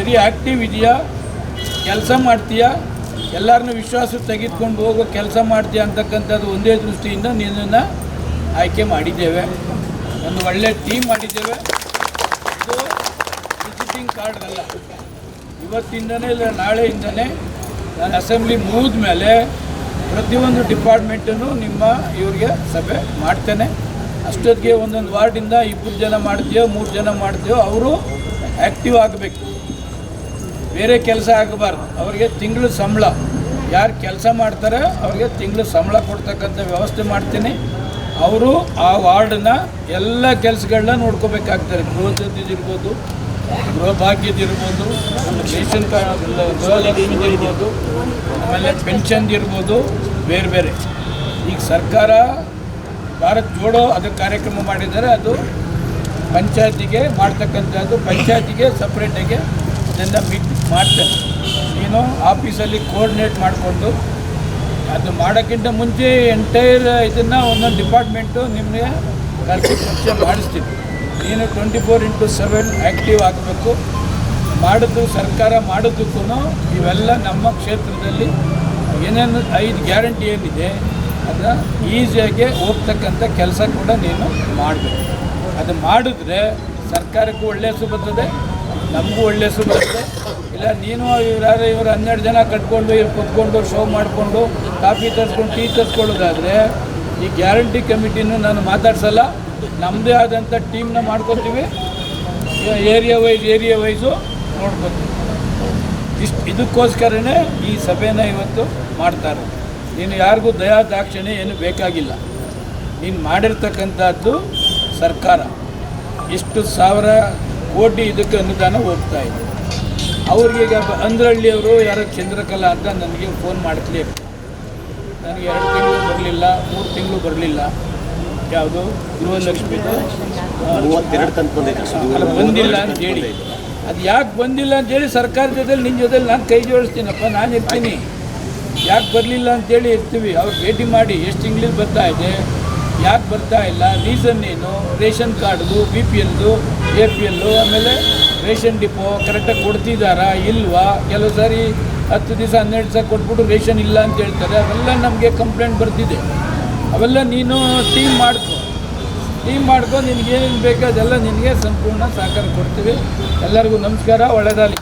Very active ಇದೆಯಾ, ಕೆಲಸ ಮಾಡ್ತೀಯಾ, ಎಲ್ಲರನ್ನೂ ವಿಶ್ವಾಸ ತೆಗೆದುಕೊಂಡು ಹೋಗೋ ಕೆಲಸ ಮಾಡ್ತೀಯಾ ಅಂತಕ್ಕಂಥದ್ದು ಒಂದೇ ದೃಷ್ಟಿಯಿಂದ ನಿನ್ನನ್ನು ಆಯ್ಕೆ ಮಾಡಿದ್ದೇವೆ. ಒಂದು ಒಳ್ಳೆಯ ಟೀಮ್ ಮಾಡಿದ್ದೇವೆ. ಇದು ವಿಸಿಟಿಂಗ್ ಕಾರ್ಡ್ ಅಲ್ಲ, ಇವತ್ತಿಂದನೇ ಇಲ್ಲ ನಾಳೆಯಿಂದನೇ ನಾನು ಅಸೆಂಬ್ಲಿ ಮುಗಿದ ಮೇಲೆ ಪ್ರತಿಯೊಂದು ಡಿಪಾರ್ಟ್ಮೆಂಟನ್ನು ನಿಮ್ಮ ಇವರಿಗೆ ಸಭೆ ಮಾಡ್ತೇನೆ. ಅಷ್ಟೊತ್ತಿಗೆ ಒಂದೊಂದು ವಾರ್ಡಿಂದ 2 ಜನ ಮಾಡ್ತೀಯೋ 3 ಜನ ಮಾಡ್ತೀಯೋ ಅವರು ಆ್ಯಕ್ಟಿವ್ ಆಗಬೇಕು, ಬೇರೆ ಕೆಲಸ ಆಗಬಾರ್ದು. ಅವರಿಗೆ ತಿಂಗಳು ಸಂಬಳ, ಯಾರು ಕೆಲಸ ಮಾಡ್ತಾರೆ ಅವ್ರಿಗೆ ತಿಂಗಳು ಸಂಬಳ ಕೊಡ್ತಕ್ಕಂಥ ವ್ಯವಸ್ಥೆ ಮಾಡ್ತೀನಿ. ಅವರು ಆ ವಾರ್ಡನ್ನ ಎಲ್ಲ ಕೆಲಸಗಳನ್ನ ನೋಡ್ಕೋಬೇಕಾಗ್ತಾರೆ. ಗೃಹದಲ್ಲಿರ್ಬೋದು, ಗೃಹ ಭಾಗ್ಯದಿರ್ಬೋದು, ರೇಷನ್ ಕಾರ್ಡ್, ಗೃಹಲಕ್ಷ್ಮಿದಿರ್ಬೋದು, ಆಮೇಲೆ ಪೆನ್ಷನ್ದಿರ್ಬೋದು, ಬೇರೆ ಬೇರೆ. ಈಗ ಸರ್ಕಾರ ಭಾರತ್ ಜೋಡೋ ಅದು ಕಾರ್ಯಕ್ರಮ ಮಾಡಿದ್ದಾರೆ, ಅದು ಪಂಚಾಯತಿಗೆ ಮಾಡ್ತಕ್ಕಂಥದ್ದು. ಪಂಚಾಯತಿಗೆ ಸಪ್ರೇಟಾಗಿ ಇದನ್ನು ಮೀಟ್ ಮಾಡ್ತೇನೆ. ನೀನು ಆಫೀಸಲ್ಲಿ ಕೋರ್ಡಿನೇಟ್ ಮಾಡಿಕೊಂಡು ಅದು ಮಾಡೋಕ್ಕಿಂತ ಮುಂಚೆ ಎಂಟೈರ್ ಇದನ್ನು ಒಂದೊಂದು ಡಿಪಾರ್ಟ್ಮೆಂಟು ನಿಮಗೆ ಕರೆಸಿ ಪರಿಚಯ ಮಾಡಿಸ್ತೀನಿ. ನೀನು 24/7 ಆ್ಯಕ್ಟಿವ್ ಆಗಬೇಕು. ಮಾಡಿದ್ದು ಸರ್ಕಾರ ಮಾಡೋದಕ್ಕೂ ಇವೆಲ್ಲ ನಮ್ಮ ಕ್ಷೇತ್ರದಲ್ಲಿ ಏನೇನು 5 ಗ್ಯಾರಂಟಿ ಏನಿದೆ ಅದನ್ನು ಈಸಿಯಾಗಿ ಹೋಗ್ತಕ್ಕಂಥ ಕೆಲಸ ಕೂಡ ನೀನು ಮಾಡಬೇಕು. ಅದು ಮಾಡಿದ್ರೆ ಸರ್ಕಾರಕ್ಕೂ ಒಳ್ಳೆಯ ಹೆಸರು ಬರ್ತದೆ, ನಮಗೂ ಒಳ್ಳೆಯ ಹೆಸರು ಬರ್ತದೆ. ಇಲ್ಲ ನೀನು ಇವರು 12 ಜನ ಕಟ್ಕೊಂಡು ಕುತ್ಕೊಂಡು ಶೋ ಮಾಡಿಕೊಂಡು ಕಾಫಿ ತರಿಸ್ಕೊಂಡು ಟೀ ತರಿಸ್ಕೊಳ್ಳೋದಾದರೆ ಈ ಗ್ಯಾರಂಟಿ ಕಮಿಟಿನೂ ನಾನು ಮಾತಾಡ್ಸಲ್ಲ, ನಮ್ಮದೇ ಆದಂಥ ಟೀಮ್ನ ಮಾಡ್ಕೊತೀವಿ. ಏರಿಯಾ ವೈಸು ನೋಡ್ಕೊತೀವಿ. ಇದಕ್ಕೋಸ್ಕರನೇ ಈ ಸಭೆನ ಇವತ್ತು ಮಾಡ್ತಾರೆ. ನೀನು ಯಾರಿಗೂ ದಯಾ ದಾಕ್ಷಿಣ್ಯ ಏನು ಬೇಕಾಗಿಲ್ಲ. ನೀನು ಮಾಡಿರ್ತಕ್ಕಂಥದ್ದು ಸರ್ಕಾರ ಎಷ್ಟು 1000 ಕೋಟಿ ಇದಕ್ಕೆ ಅನುದಾನ ಹೋಗ್ತಾ ಇದೆ. ಅವ್ರಿಗೆ ಈಗ ಅಂದ್ರಹಳ್ಳಿಯವರು ಯಾರೋ ಚಂದ್ರಕಲಾ ಅಂತ ನನಗೆ ಫೋನ್ ಮಾಡಲೇಬೇಕು. ನನಗೆ 2 ತಿಂಗಳು ಬರಲಿಲ್ಲ, 3 ತಿಂಗಳು ಬರಲಿಲ್ಲ. ಯಾವುದು ಗೃಹಲಕ್ಷ್ಮಿದು 32 ಬಂದಿಲ್ಲ ಅಂತೇಳಿ. ಅದು ಯಾಕೆ ಬಂದಿಲ್ಲ ಅಂತೇಳಿ ಸರ್ಕಾರ ಜೊತೆಲಿ ನಿನ್ನ ಜೊತೆಲಿ ನಾನು ಕೈ ಜೋಡಿಸ್ತೀನಪ್ಪ, ನಾನು ಇರ್ತೀನಿ. ಯಾಕೆ ಬರಲಿಲ್ಲ ಅಂತೇಳಿ ಇರ್ತೀವಿ. ಅವ್ರು ಭೇಟಿ ಮಾಡಿ ಎಷ್ಟು ತಿಂಗಳಿಗೆ ಬರ್ತಾ ಇದೆ, ಯಾಕೆ ಬರ್ತಾ ಇಲ್ಲ, ರೀಸನ್ ಏನು, ರೇಷನ್ ಕಾರ್ಡ್ದು, BPLದು, APLು, ಆಮೇಲೆ ರೇಷನ್ ಡಿಪೋ ಕರೆಕ್ಟಾಗಿ ಕೊಡ್ತಿದ್ದಾರಾ ಇಲ್ವಾ, ಕೆಲವು ಸಾರಿ 10 ದಿವಸ 12 ದಿವಸ ಕೊಟ್ಬಿಟ್ಟು ರೇಷನ್ ಇಲ್ಲ ಅಂತ ಹೇಳ್ತಾರೆ. ಅವೆಲ್ಲ ನಮಗೆ ಕಂಪ್ಲೇಂಟ್ ಬರ್ತಿದೆ. ಅವೆಲ್ಲ ನೀನು ಟೀಮ್ ಮಾಡ್ಕೊ ನಿನಗೇನೇನು ಬೇಕೋ ಅದೆಲ್ಲ ನಿನಗೆ ಸಂಪೂರ್ಣ ಸಹಕಾರ ಕೊಡ್ತೀವಿ. ಎಲ್ಲರಿಗೂ ನಮಸ್ಕಾರ, ಒಳ್ಳೆಯದಾಗಲಿ.